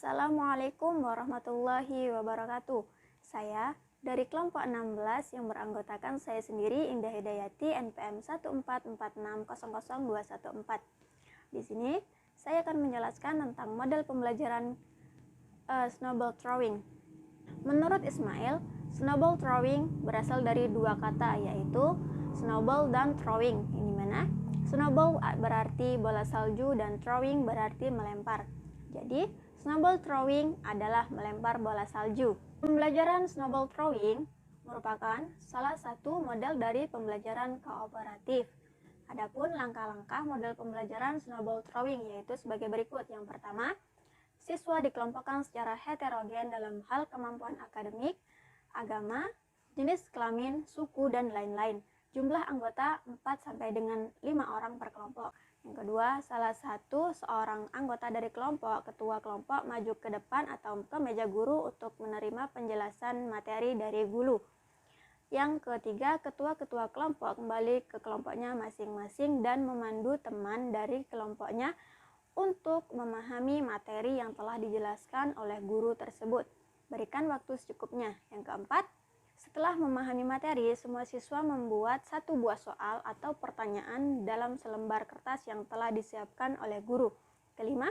Assalamualaikum warahmatullahi wabarakatuh. Saya dari kelompok 16 yang beranggotakan saya sendiri, Indah Hidayati, NPM 146600214. Di sini saya akan menjelaskan tentang model pembelajaran snowball throwing. Menurut Ismail, snowball throwing berasal dari dua kata, yaitu snowball dan throwing, yang dimana snowball berarti bola salju dan throwing berarti melempar. Jadi snowball throwing adalah melempar bola salju. Pembelajaran snowball throwing merupakan salah satu model dari pembelajaran kooperatif. Adapun langkah-langkah model pembelajaran snowball throwing yaitu sebagai berikut. Yang pertama, siswa dikelompokkan secara heterogen dalam hal kemampuan akademik, agama, jenis kelamin, suku, dan lain-lain. Jumlah anggota 4 sampai dengan 5 orang per kelompok. Yang kedua, salah satu seorang anggota dari kelompok, ketua kelompok, maju ke depan atau ke meja guru untuk menerima penjelasan materi dari guru. Yang ketiga, ketua-ketua kelompok kembali ke kelompoknya masing-masing dan memandu teman dari kelompoknya untuk memahami materi yang telah dijelaskan oleh guru tersebut. Berikan waktu secukupnya. Yang keempat, setelah memahami materi, semua siswa membuat satu buah soal atau pertanyaan dalam selembar kertas yang telah disiapkan oleh guru. Kelima,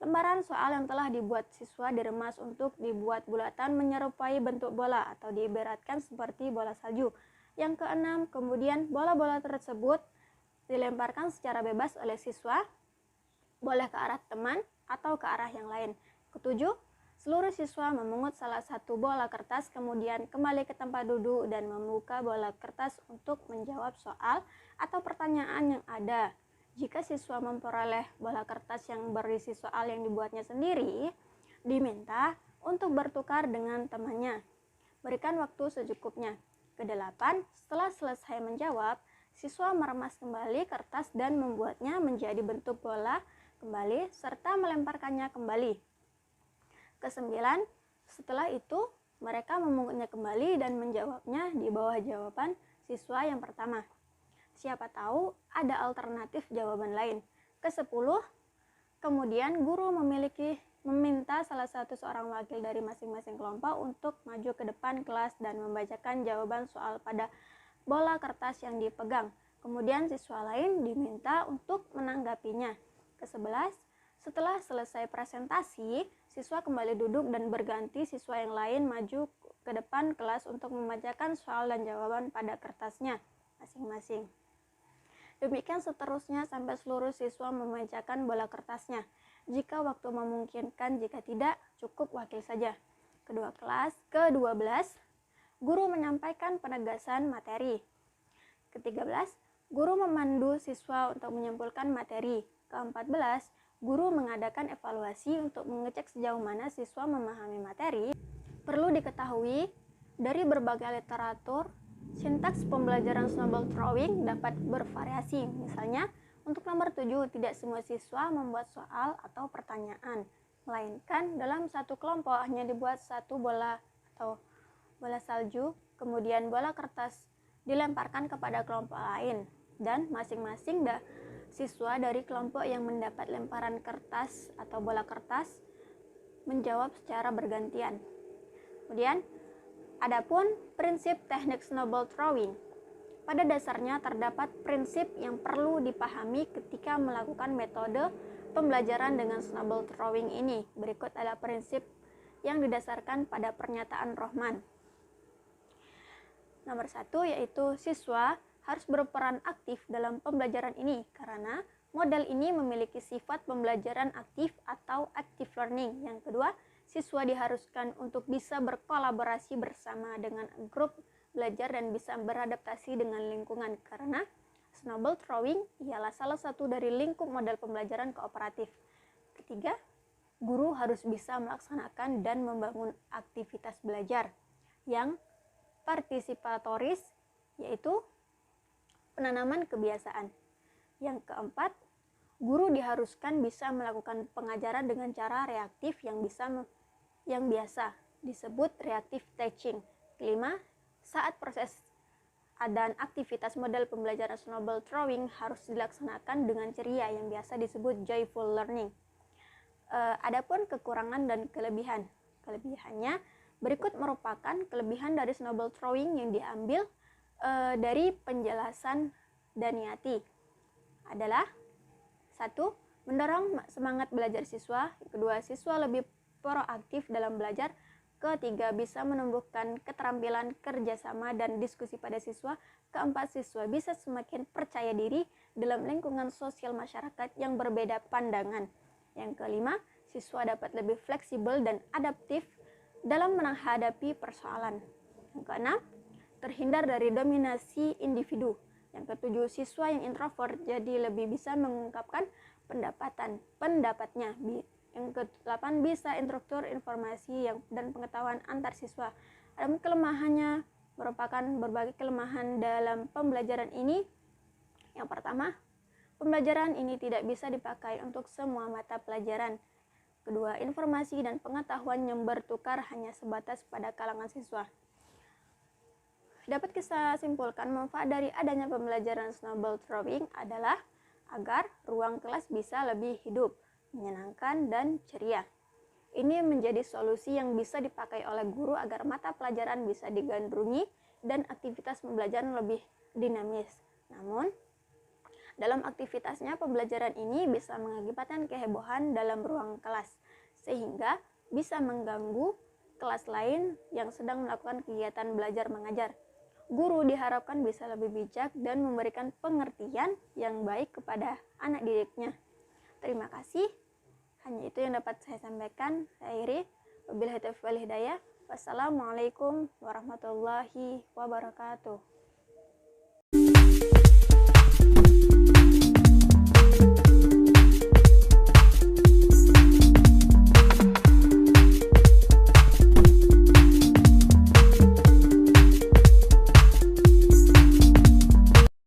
lembaran soal yang telah dibuat siswa diremas untuk dibuat bulatan menyerupai bentuk bola atau diibaratkan seperti bola salju. Yang keenam, kemudian bola-bola tersebut dilemparkan secara bebas oleh siswa, boleh ke arah teman atau ke arah yang lain. Ketujuh, seluruh siswa memungut salah satu bola kertas, kemudian kembali ke tempat duduk dan membuka bola kertas untuk menjawab soal atau pertanyaan yang ada. Jika siswa memperoleh bola kertas yang berisi soal yang dibuatnya sendiri, diminta untuk bertukar dengan temannya. Berikan waktu secukupnya. Kedelapan, setelah selesai menjawab, siswa meremas kembali kertas dan membuatnya menjadi bentuk bola kembali serta melemparkannya kembali. Kesembilan, setelah itu mereka memungutnya kembali dan menjawabnya di bawah jawaban siswa yang pertama. Siapa tahu ada alternatif jawaban lain. Kesepuluh, kemudian guru meminta salah satu seorang wakil dari masing-masing kelompok untuk maju ke depan kelas dan membacakan jawaban soal pada bola kertas yang dipegang. Kemudian siswa lain diminta untuk menanggapinya. Kesebelas, setelah selesai presentasi, siswa kembali duduk dan berganti siswa yang lain maju ke depan kelas untuk membacakan soal dan jawaban pada kertasnya masing-masing. Demikian seterusnya sampai seluruh siswa membacakan bola kertasnya. Jika waktu memungkinkan, jika tidak, cukup wakil saja. Ke-12, guru menyampaikan penegasan materi. Ke-13, guru memandu siswa untuk menyimpulkan materi. Ke-14, guru mengadakan evaluasi untuk mengecek sejauh mana siswa memahami materi. Perlu diketahui, dari berbagai literatur, sintaks pembelajaran snowball throwing dapat bervariasi. Misalnya, untuk nomor 7, tidak semua siswa membuat soal atau pertanyaan, melainkan dalam satu kelompok hanya dibuat satu bola atau bola salju, kemudian bola kertas dilemparkan kepada kelompok lain, dan masing-masing siswa dari kelompok yang mendapat lemparan kertas atau bola kertas menjawab secara bergantian. Kemudian, adapun prinsip teknik snowball throwing. Pada dasarnya terdapat prinsip yang perlu dipahami ketika melakukan metode pembelajaran dengan snowball throwing ini. Berikut adalah prinsip yang didasarkan pada pernyataan Rohman. Nomor 1 yaitu siswa harus berperan aktif dalam pembelajaran ini karena model ini memiliki sifat pembelajaran aktif atau active learning. Yang kedua, siswa diharuskan untuk bisa berkolaborasi bersama dengan grup belajar dan bisa beradaptasi dengan lingkungan karena snowball throwing ialah salah satu dari lingkup model pembelajaran kooperatif. Ketiga, guru harus bisa melaksanakan dan membangun aktivitas belajar yang partisipatoris, yaitu penanaman kebiasaan. Yang keempat, guru diharuskan bisa melakukan pengajaran dengan cara reaktif yang biasa disebut reactive teaching. Kelima, saat proses dan aktivitas model pembelajaran snowball throwing harus dilaksanakan dengan ceria yang biasa disebut joyful learning. Adapun kekurangan dan kelebihan. Kelebihannya berikut merupakan kelebihan dari snowball throwing yang diambil dari penjelasan Daniati adalah: 1. Mendorong semangat belajar siswa. Kedua, siswa lebih proaktif dalam belajar. Ketiga, bisa menumbuhkan keterampilan kerjasama dan diskusi pada siswa. Keempat, siswa bisa semakin percaya diri dalam lingkungan sosial masyarakat yang berbeda pandangan. Yang kelima, siswa dapat lebih fleksibel dan adaptif dalam menghadapi persoalan. Yang keenam, terhindar dari dominasi individu. Yang ketujuh, siswa yang introvert jadi lebih bisa mengungkapkan pendapatnya. Yang ke-8, bisa instruktur informasi dan pengetahuan antar siswa. Adapun kelemahannya merupakan berbagai kelemahan dalam pembelajaran ini. Yang pertama, pembelajaran ini tidak bisa dipakai untuk semua mata pelajaran. Kedua, informasi dan pengetahuan yang bertukar hanya sebatas pada kalangan siswa. Dapat kita simpulkan manfaat dari adanya pembelajaran snowball throwing adalah agar ruang kelas bisa lebih hidup, menyenangkan, dan ceria. Ini menjadi solusi yang bisa dipakai oleh guru agar mata pelajaran bisa digandrungi dan aktivitas pembelajaran lebih dinamis. Namun, dalam aktivitasnya pembelajaran ini bisa mengakibatkan kehebohan dalam ruang kelas, sehingga bisa mengganggu kelas lain yang sedang melakukan kegiatan belajar mengajar. Guru diharapkan bisa lebih bijak dan memberikan pengertian yang baik kepada anak didiknya. Terima kasih. Hanya itu yang dapat saya sampaikan. Saya akhiri. Wabillahi taufiq wal hidayah. Wassalamualaikum warahmatullahi wabarakatuh.